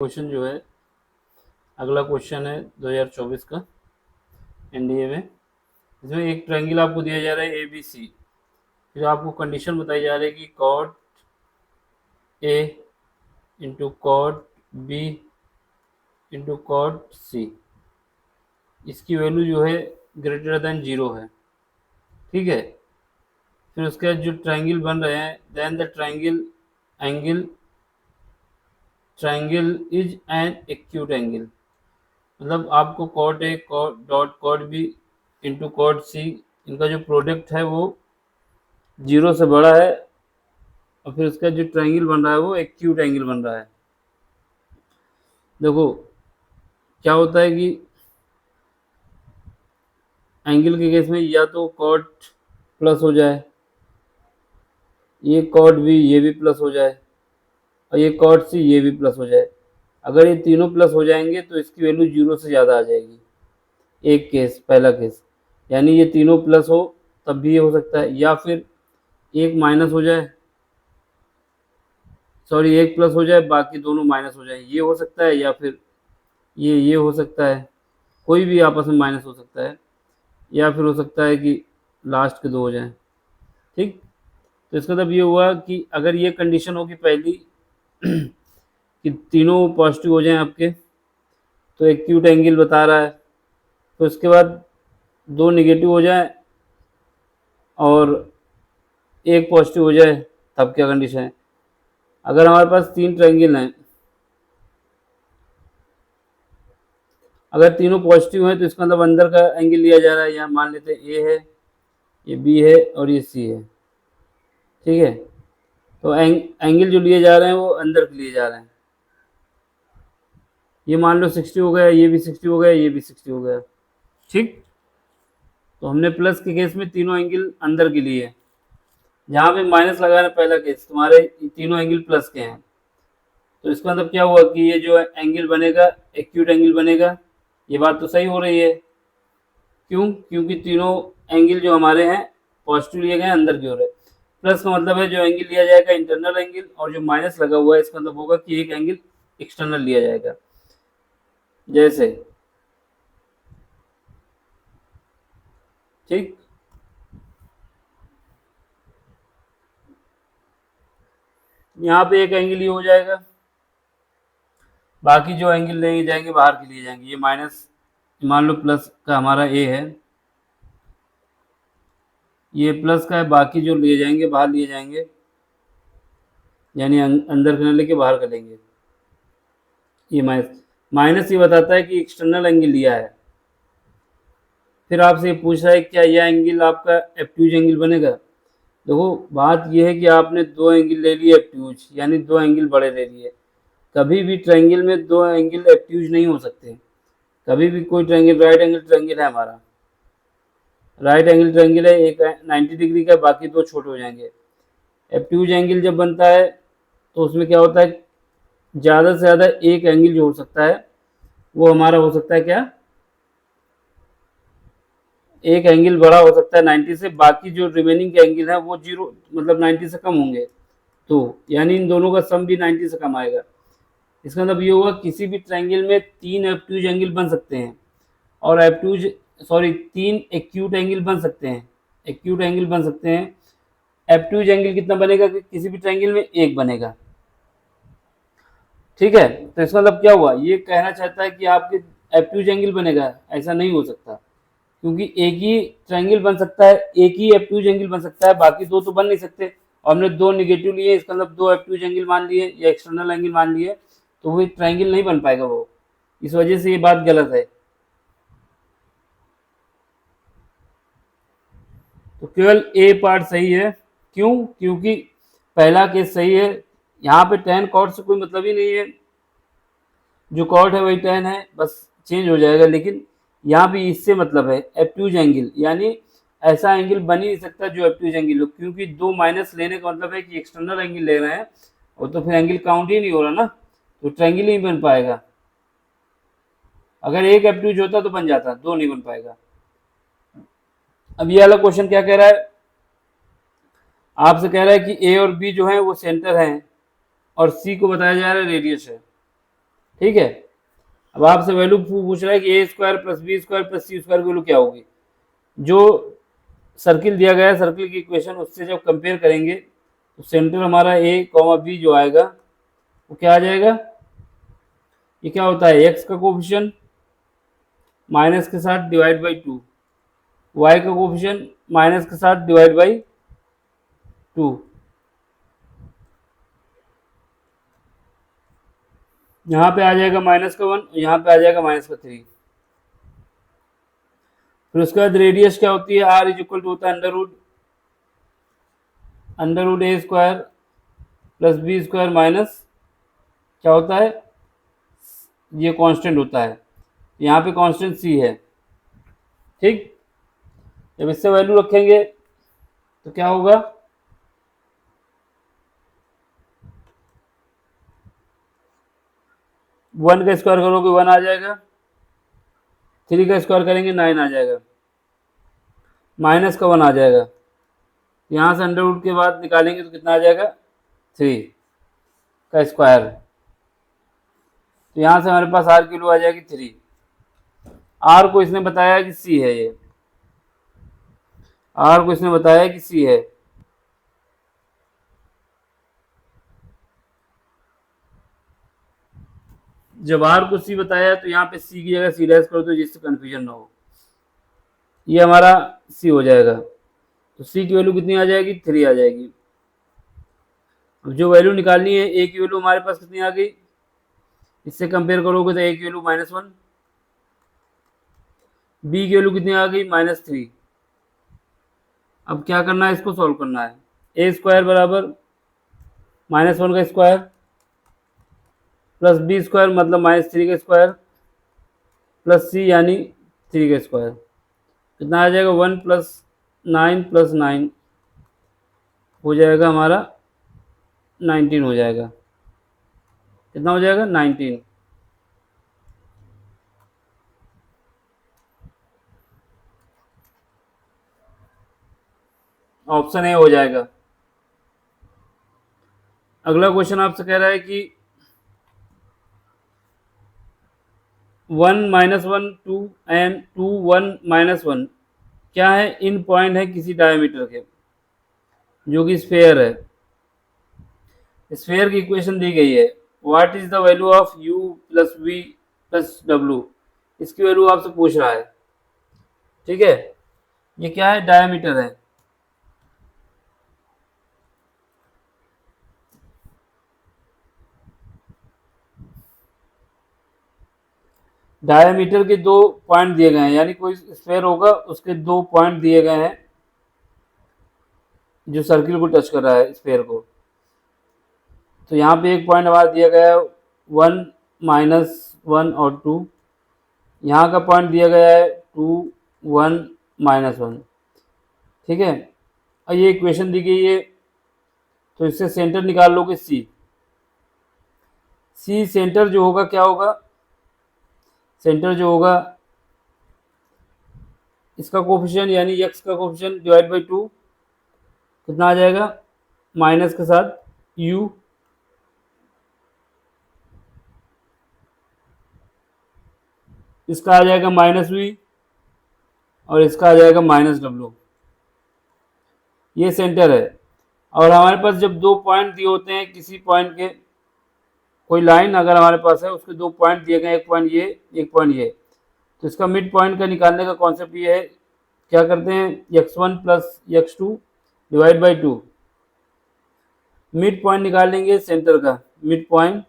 Question जो है अगला क्वेश्चन है 2024 का एनडीए में। इसमें एक ट्रायंगल आपको दिया जा रहा है ए बी सी, फिर आपको कंडीशन बताई जा रही है कि cot A into cot B into cot C, इसकी वैल्यू जो है ग्रेटर देन 0 है। ठीक है, फिर उसके बाद जो ट्रायंगल बन रहे हैं, then the triangle is an acute angle. मतलब आपको cot A cot B into cot C, इनका जो प्रोडक्ट है वो 0 से बड़ा है, और फिर उसका जो ट्रायंगल बन रहा है वो एक्यूट एंगल बन रहा है। देखो क्या होता है कि एंगल के केस में या तो कॉट प्लस हो जाए, ये कॉट बी ये भी प्लस हो जाए, और ये कॉट सी ये भी प्लस हो जाए। अगर ये तीनों प्लस हो जाएंगे तो इसकी वैल्यू 0 से ज़्यादा आ जाएगी। एक केस, पहला केस, यानी ये तीनों प्लस हो तब भी ये हो सकता है, या फिर एक माइनस हो जाए, सॉरी एक प्लस हो जाए बाकी दोनों माइनस हो जाए, ये हो सकता है, या फिर ये हो सकता है, कोई भी आपस में माइनस हो सकता है, या फिर हो सकता है कि लास्ट के दो हो जाएं। ठीक, तो इसका मतलब ये हुआ कि अगर ये कंडीशन हो कि पहली कि तीनों पॉजिटिव हो जाएं आपके, तो एक्यूट एंगल बता रहा है। तो इसके बाद दो नेगेटिव हो जाए और एक पॉजिटिव हो जाए, तब क्या कंडीशन है। अगर हमारे पास तीन ट्रायंगल हैं, अगर तीनों पॉजिटिव हैं तो इसका मतलब अंदर का एंगल लिया जा रहा है। यहाँ मान लेते हैं ए है, ये बी है और ये सी है। ठीक है, तो एंगल जो लिए जा रहे हैं वो अंदर के लिए जा रहे हैं। ये मान लो 60 हो गया, ये भी 60 हो गया, ये भी 60 हो गया। ठीक, तो हमने प्लस के केस में तीनों एंगल अंदर के लिए, जहाँ पे माइनस लगा रहे पहला केस, तुम्हारे तीनों एंगल प्लस के हैं। तो इसका मतलब क्या हुआ कि ये जो एंगल बनेगा एक्यूट एंगल बनेगा। ये बात तो सही हो रही है, क्यों? क्योंकि तीनों एंगल जो हमारे हैं पॉजिटिव लिए गए अंदर की ओर है। प्लस का मतलब है जो एंगल लिया जाएगा इंटरनल एंगल, और जो माइनस लगा हुआ है इसका मतलब होगा कि एक एंगल एक्सटर्नल लिया जाएगा। जैसे ठीक, यहाँ पे एक एंगल ये हो जाएगा, बाकी जो एंगल लिए जाएंगे बाहर के लिए जाएंगे। ये माइनस, मान लो प्लस का हमारा ए है, ये प्लस का है, बाकी जो लिए जाएंगे बाहर लिए जाएंगे, यानी अंदर का लेके बाहर का लेंगे। ये माइनस ये बताता है कि एक्सटर्नल एंगल लिया है। फिर आपसे पूछ रहा है क्या यह एंगल आपका एब्ट्यूज एंगल बनेगा। देखो बात यह है कि आपने दो एंगल ले लिए एब्ट्यूज, यानी दो एंगल बड़े ले लिए। कभी भी ट्रायंगल में दो एंगल एब्ट्यूज नहीं हो सकते। कभी भी कोई ट्रायंगल, राइट एंगल ट्रायंगल है हमारा, राइट एंगल ट्रायंगल है, एक 90 डिग्री का, बाकी दो छोटे हो जाएंगे। एब्ट्यूज एंगल जब बनता है तो उसमें क्या होता है, ज़्यादा से ज़्यादा एक एंगल जो हो सकता है वो हमारा हो सकता है क्या, एक एंगल बड़ा हो सकता है 90 से, बाकी जो रिमेनिंग के एंगल है वो 0 मतलब 90 से कम होंगे। तो यानी इन दोनों का सम भी 90 से कम आएगा। इसका मतलब ये होगा किसी भी ट्रायंगल में तीन एब्ट्यूज एंगल बन सकते हैं, और तीन एक्यूट एंगल बन सकते हैं। एक्यूट एंगल बन सकते हैं। एब्ट्यूज एंगल कितना बनेगा कि किसी भी ट्रायंगल में एक बनेगा। ठीक है, तो इसका मतलब क्या हुआ, ये कहना चाहता है कि आपके एब्ट्यूज एंगल बनेगा, ऐसा नहीं हो सकता, क्योंकि एक ही ट्रायंगल बन सकता है, एक ही एब्ट्यूज एंगल बन सकता है, बाकी दो तो बन नहीं सकते। और हमने दो निगेटिव लिए, इसका मतलब दो एब्ट्यूज एंगल मान लिए या एक्सटर्नल एंगल मान लिए, तो वो ट्रायंगल नहीं बन पाएगा वो। इस वजह से ये बात गलत है। तो केवल ए पार्ट सही है। क्यों? क्योंकि पहला केस सही है। यहाँ पे टेन कॉट से कोई मतलब ही नहीं है, जो कॉट है वही टेन है, बस चेंज हो जाएगा। लेकिन यहाँ भी इससे मतलब है एब्ट्यूज एंगल, यानी ऐसा एंगल बन ही नहीं सकता जो एब्ट्यूज एंगल हो, क्योंकि दो माइनस लेने का मतलब है कि एक्सटर्नल एंगल ले रहे हैं, और तो फिर एंगल काउंट ही नहीं हो रहा ना, तो ट्रायंगल ही बन पाएगा। अगर एक एब्ट्यूज होता तो बन जाता, दो नहीं बन पाएगा। अब ये वाला क्वेश्चन क्या कह रहा है, आपसे कह रहा है कि ए और बी जो है वो सेंटर हैं, और सी को बताया जा रहा है रेडियस है। ठीक है। अब आपसे वैल्यू पूछ रहा है कि a square plus b square plus c square की वैल्यू क्या होगी। जो सर्किल दिया गया है, सर्किल की इक्वेशन, उससे जब कंपेयर करेंगे तो सेंटर हमारा ए कॉमा बी जो आएगा वो क्या आ जाएगा, ये क्या होता है, एक्स का कोफिशिएंट माइनस के साथ डिवाइड बाई 2, वाई का कोफिशिएंट माइनस के साथ डिवाइड बाई 2, यहाँ पे आ जाएगा माइनस का 1, यहाँ पे आ जाएगा माइनस का 3। फिर उसके बाद रेडियस क्या होती है, आर इज इक्वल टू होता है under root a square plus b square minus क्या होता है, ये कांस्टेंट होता है, यहाँ पे कांस्टेंट सी है। ठीक, जब इससे वैल्यू रखेंगे तो क्या होगा, 1 का स्क्वायर करोगे 1 आ जाएगा, 3 का स्क्वायर करेंगे 9 आ जाएगा, माइनस का 1 आ जाएगा, यहाँ से अंडर रूट के बाद निकालेंगे तो कितना आ जाएगा, 3 का स्क्वायर। तो यहाँ से हमारे पास आर की वैल्यू आ जाएगी 3। आर को इसने बताया कि सी है, ये आर को इसने बताया कि सी है। जब आर को सी बताया तो यहाँ पे सी की जगह सी डैश कर दो जिससे कंफ्यूजन ना हो, ये हमारा सी हो जाएगा। तो सी की वैल्यू कितनी आ जाएगी, 3 आ जाएगी। अब जो वैल्यू निकालनी है, ए की वैल्यू हमारे पास कितनी आ गई, इससे कंपेयर करोगे तो ए की वैल्यू -1, बी की वैल्यू कितनी आ गई, -3। अब क्या करना है, इसको सॉल्व करना है। ए स्क्वायर बराबर -1 का स्क्वायर प्लस बी स्क्वायर मतलब -3 का स्क्वायर प्लस सी यानी 3 का स्क्वायर, कितना आ जाएगा, 1 + 9 + 9 हो जाएगा हमारा 19 हो जाएगा। कितना हो जाएगा, 19। ऑप्शन ए हो जाएगा। अगला क्वेश्चन आपसे कह रहा है कि 1 - 1 2 एंड 2 1 - 1 क्या है, इन पॉइंट है किसी डायमीटर के, जो कि स्फेयर है। स्फेयर की इक्वेशन दी गई है, what is the value of u plus v plus w, इसकी वैल्यू आपसे पूछ रहा है। ठीक है, ये क्या है, डायमीटर है। डायमीटर के 2 पॉइंट दिए गए हैं, यानी कोई स्फेयर होगा उसके 2 पॉइंट दिए गए हैं जो सर्किल को टच कर रहा है, स्फेयर को। तो यहाँ पे एक पॉइंट हमारा दिया गया है 1 - 1 और 2, यहाँ का पॉइंट दिया गया है 2 1 -1। ठीक है, और ये इक्वेशन दी गई है, तो इससे सेंटर निकाल लोगे सी। सी सेंटर जो होगा क्या होगा, सेंटर जो होगा इसका कोफिशिएंट यानी x का कोफिशिएंट डिवाइड बाई 2, कितना आ जाएगा, माइनस के साथ u, इसका आ जाएगा -v और इसका आ जाएगा -w। ये सेंटर है। और हमारे पास जब 2 पॉइंट दिए होते हैं किसी पॉइंट के, कोई लाइन अगर हमारे पास है उसके 2 पॉइंट दिए गए, एक पॉइंट ये एक पॉइंट ये, तो इसका मिड पॉइंट का निकालने का कॉन्सेप्ट ये है, क्या करते हैं, x1 plus x2 divide by 2, mid point निकाल लेंगे सेंटर का, मिड पॉइंट,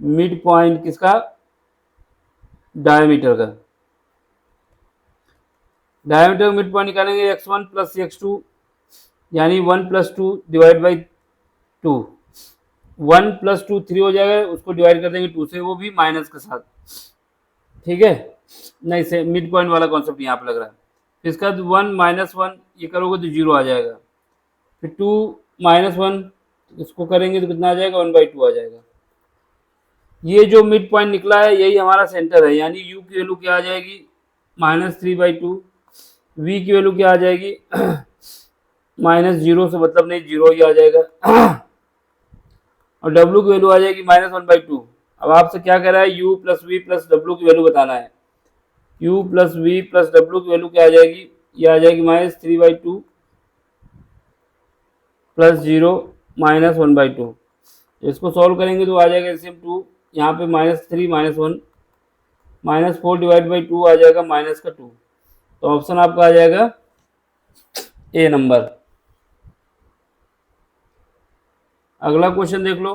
मिड पॉइंट किसका, डायमीटर का। डायमीटर मिड पॉइंट निकालेंगे x1 प्लस x2 यानी 1 + 2 डिवाइड बाई 2, 1 + 2 3 हो जाएगा, उसको डिवाइड कर देंगे 2 से, वो भी माइनस के साथ। ठीक है, नहीं से मिड पॉइंट वाला कॉन्सेप्ट यहाँ पे लग रहा है। फिर इसका 1 - 1 ये करोगे तो 0 आ जाएगा, फिर 2 - 1 इसको करेंगे तो कितना आ जाएगा, 1/2 आ जाएगा। ये जो मिड पॉइंट निकला है यही हमारा सेंटर है, यानी u की वैल्यू क्या आ जाएगी, -3/2। v की वैल्यू क्या आ जाएगी -0 से मतलब नहीं, 0 ही आ जाएगा और w की वैल्यू आ जाएगी -1/2। अब आपसे क्या कह रहा है, u प्लस वी प्लस डब्ल्यू की वैल्यू बताना है। u प्लस वी प्लस डब्ल्यू की वैल्यू क्या आ जाएगी, ये आ जाएगी -3/2 प्लस 0 -1/2। इसको सॉल्व करेंगे तो आ जाएगा एलसीएम 2, यहाँ पे -3 -1 -4 डिवाइड बाई 2 आ जाएगा -2। तो ऑप्शन आपका आ जाएगा ए नंबर। अगला क्वेश्चन देख लो।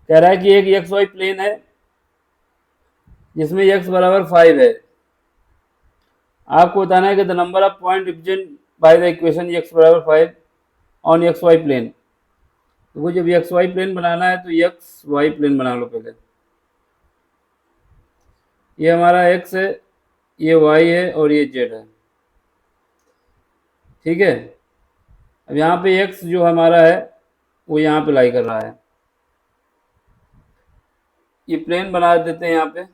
कह रहा है कि एक एक्स वाई प्लेन है जिसमें x बराबर 5 है। आपको बताना है कि the number of point represent by the equation x बराबर 5 ऑन एक्स वाई प्लेन। तो जब एक्स वाई प्लेन बनाना है तो एक्स वाई प्लेन बना लो पहले। ये हमारा x है, ये y है और ये z है, ठीक है। अब यहाँ पे x जो हमारा है वो यहाँ पे लाई कर रहा है। ये प्लेन बना देते हैं यहाँ पे,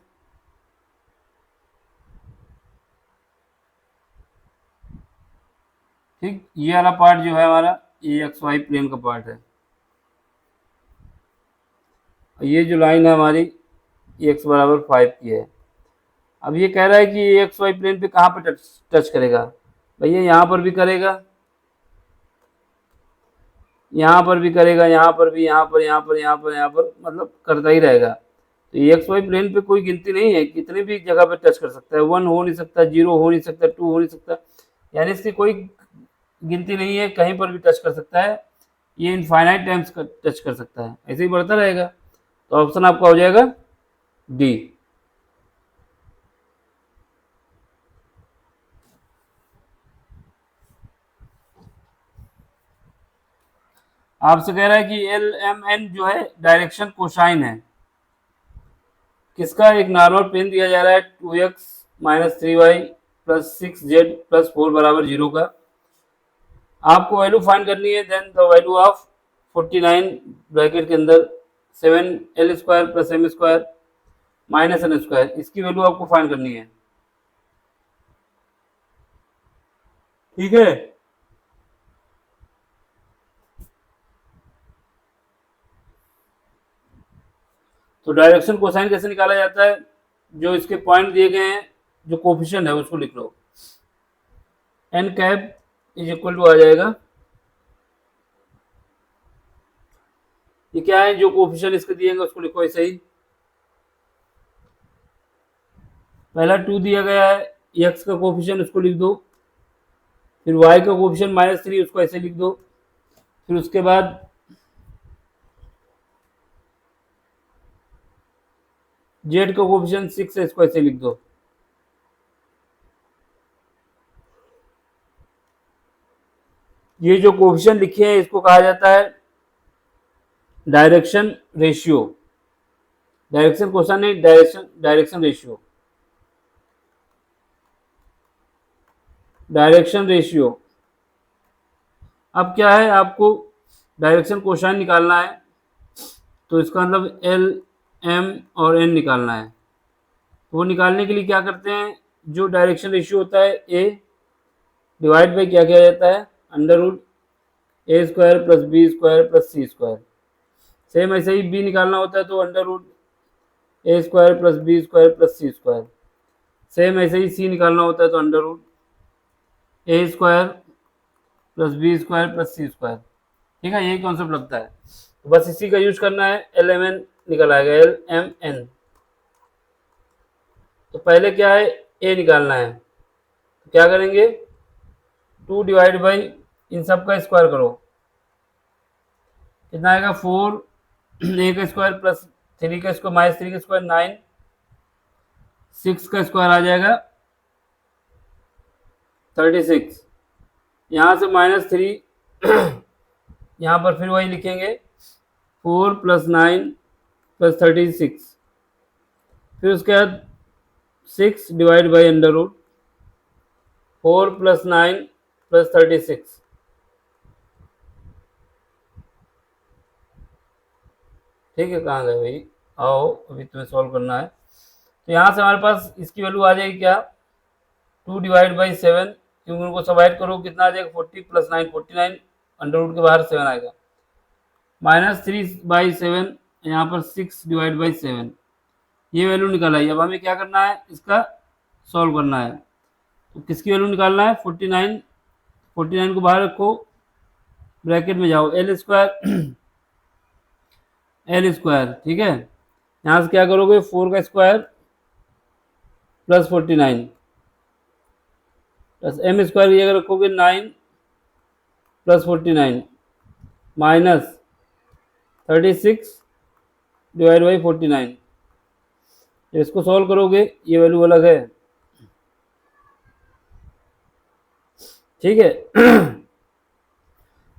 ठीक। ये वाला पार्ट जो है हमारा ये एक्स वाई प्लेन का पार्ट है। ये जो लाइन है हमारी ये एक्स बराबर 5 की है। अब ये कह रहा है कि ये एक्स वाई प्लेन पे कहाँ पे टच करेगा, भैया यहाँ पर भी करेगा, यहाँ पर भी करेगा, यहाँ पर भी, यहाँ पर, यहाँ पर, यहाँ पर, यहाँ पर, मतलब करता ही रहेगा। तो ये एक्स वाई प्लेन पे कोई गिनती नहीं है, कितने भी जगह पे टच कर सकता है। 1 हो नहीं सकता, 0 हो नहीं सकता, 2 हो नहीं सकता, यानी इसकी कोई गिनती नहीं है, कहीं पर भी टच कर सकता है। ये इनफाइनाइट टाइम्स टच कर सकता है, ऐसे ही बढ़ता रहेगा। तो ऑप्शन आपका हो जाएगा डी। आपसे कह रहा है कि एल एम एन जो है डायरेक्शन कोसाइन है किसका, एक नॉर्मल प्लेन दिया जा रहा है 2x - 3y plus 6z plus 4 बराबर 0 का। आपको वैल्यू फाइंड करनी है। Then the value of 49 bracket के अंदर 7l² plus m² minus n², इसकी वैल्यू आपको फाइंड करनी है, ठीक है। तो डायरेक्शन कोसाइन कैसे निकाला जाता है, जो इसके पॉइंट दिए गए हैं, जो कोफिशिएंट है उसको लिख लो। n cap is equal to आ जाएगा, ये क्या है, जो कोफिशिएंट इसके दिए गए उसको लिखो ऐसे ही। पहला 2 दिया गया है, x का कोफिशिएंट उसको लिख दो, फिर y का कोफिशिएंट -3 उसको ऐसे लिख दो, फिर उसके बाद z का कोफिशिएंट 6 है, इसको ऐसे लिख दो। ये जो कोफिशिएंट लिखे हैं इसको कहा जाता है डायरेक्शन रेशियो। डायरेक्शन कोसाइन नहीं, डायरेक्शन रेशियो, डायरेक्शन रेशियो। अब क्या है, आपको डायरेक्शन कोसाइन निकालना है, तो इसका मतलब एल एम और एन निकालना है। तो वो निकालने के लिए क्या करते हैं, जो डायरेक्शन रेशियो होता है ए डिवाइड बाई क्या किया जाता है, √a² plus b² plus c²। Same ऐसे ही बी निकालना होता है तो √a² plus b² plus c²। Same ऐसे ही सी निकालना होता है तो √a² plus b² plus c²। ठीक है, यही कॉन्सेप्ट लगता है। तो बस इसी का यूज करना है, एल एम एन निकल आएगा, एल एम एन। तो पहले क्या है, ए निकालना है, तो क्या करेंगे, 2 डिवाइड बाई इन सब का स्क्वायर करो, कितना आएगा 4 a का स्क्वायर प्लस 3 का स्क्वायर माइनस 3 का स्क्वायर 9, 6 का स्क्वायर आ जाएगा 36। यहाँ से -3 यहाँ पर फिर वही लिखेंगे 4 + 9 + 36, फिर उसके बाद 6 डिवाइड बाई √4 + 9 + 36। ठीक है, कहाँ गए भाई, आओ अभी तुम्हें सॉल्व करना है। तो यहाँ से हमारे पास इसकी वैल्यू आ जाएगी क्या, 2/7, क्योंकि उनको सब ऐड करो कितना आ जाएगा 40 + 9 49, अंडर रूट के बाहर 7 आएगा, -3/7, यहाँ पर 6/7, ये वैल्यू निकाल आई। अब हमें क्या करना है, इसका सॉल्व करना है। तो किसकी वैल्यू निकालना है, 49, 49 को बाहर रखो, ब्रैकेट में जाओ, एल स्क्वायर ठीक है। यहाँ से क्या करोगे, 4 का square plus 49 plus m square की जगह रखोगे 9 + 49 माइनस 36/49। इसको सॉल्व करोगे, ये वैल्यू अलग है, ठीक है।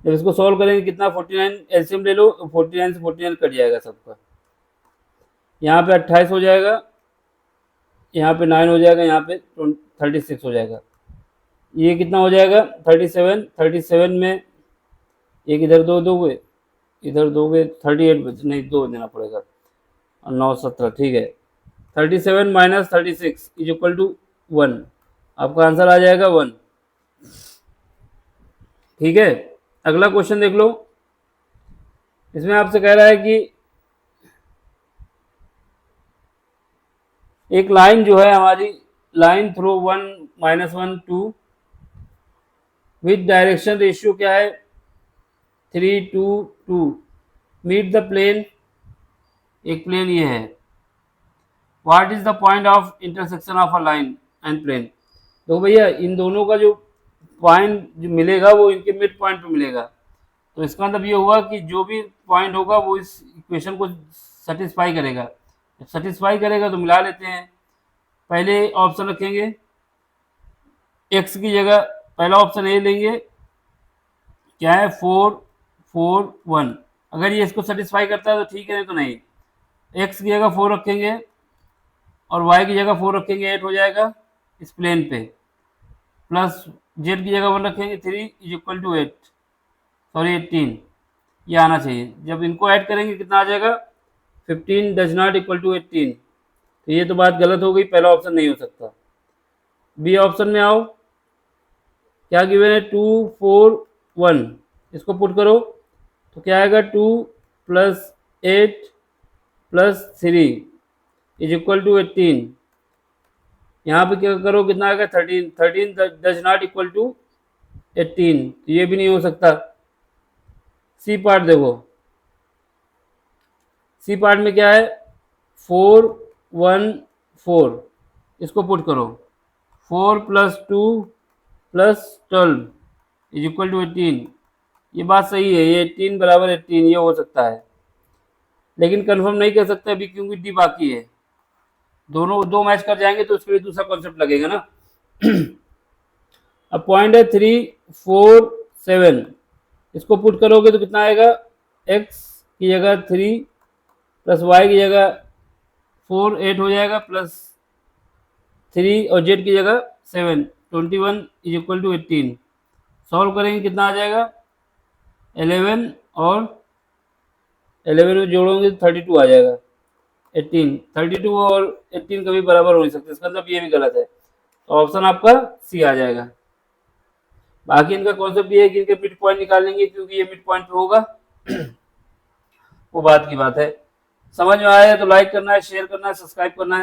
जब इसको सॉल्व करेंगे कितना, 49 एलसीएम ले लो, 49 से 49 कट जाएगा सबका, यहाँ पे 28 हो जाएगा, यहाँ पे 9 हो जाएगा, यहाँ पे 36 हो जाएगा। ये कितना हो जाएगा, 37 में एक इधर दो दोगे, इधर दोगे 38 नहीं, 2 देना पड़ेगा, और 9 17, ठीक है। 37 - 36 = 1, आपका आंसर आ जाएगा 1, ठीक है। अगला क्वेश्चन देख लो, इसमें आपसे कह रहा है कि एक लाइन जो है हमारी, line through 1 -1 2 with direction ratio क्या है, 3 2 2, मीट द प्लेन, एक प्लेन ये है, what is the point of intersection of a line and plane. तो भैया इन दोनों का जो पॉइंट जो मिलेगा वो इनके मिड पॉइंट पे मिलेगा। तो इसका मतलब ये हुआ कि जो भी पॉइंट होगा वो इस इक्वेशन को सेटिस्फाई करेगा। जब सेटिस्फाई करेगा तो मिला लेते हैं। पहले ऑप्शन रखेंगे, एक्स की जगह पहला ऑप्शन ए लेंगे, क्या है 4 4 1। अगर ये इसको सेटिस्फाई करता है तो ठीक है, नहीं तो नहीं। एक्स की जगह 4 रखेंगे और वाई की जगह 4 रखेंगे, 8 हो जाएगा इस प्लेन पे, प्लस जेड की जगह 1 रखेंगे, 3 = 8, सॉरी 18, ये आना चाहिए। जब इनको ऐड करेंगे कितना आ जाएगा, 15 डज नॉट इक्वल टू 18। तो ये तो बात गलत हो गई, पहला ऑप्शन नहीं हो सकता। बी ऑप्शन में आओ, क्या गिवन है, 2 4 1, इसको पुट करो तो क्या आएगा, 2 + 8 + 3 = 18। यहाँ पे क्या करो, कितना आएगा, 13 13 डज नॉट इक्वल टू 18, तो ये भी नहीं हो सकता। सी पार्ट देखो, सी पार्ट में क्या है, 4 1 4, इसको पुट करो, 4 + 2 + 12 = 18। ये बात सही है, ये 18 = 18, ये हो सकता है, लेकिन कंफर्म नहीं कर सकते अभी क्योंकि डी बाकी है। दोनों दो मैच कर जाएंगे तो उसके लिए दूसरा कॉन्सेप्ट लगेगा ना। अब पॉइंट है 3 4 7, इसको पुट करोगे तो कितना आएगा, x की जगह 3 + y की जगह 4 8 हो जाएगा, प्लस 3 और z की जगह 7 21 = 18। सॉल्व करेंगे कितना आ जाएगा, 11 और 11 में जोड़ोगे तो 32 आ जाएगा। 18 32 और 18 कभी बराबर हो नहीं सकते, इसका मतलब ये भी गलत है। तो ऑप्शन आपका सी आ जाएगा। बाकी इनका कॉन्सेप्ट ये है कि इनके मिड पॉइंट निकाल लेंगे, क्योंकि ये मिड पॉइंट पे होगा। वो बात की बात है। समझ में आया तो लाइक करना है, शेयर करना है, सब्सक्राइब करना है।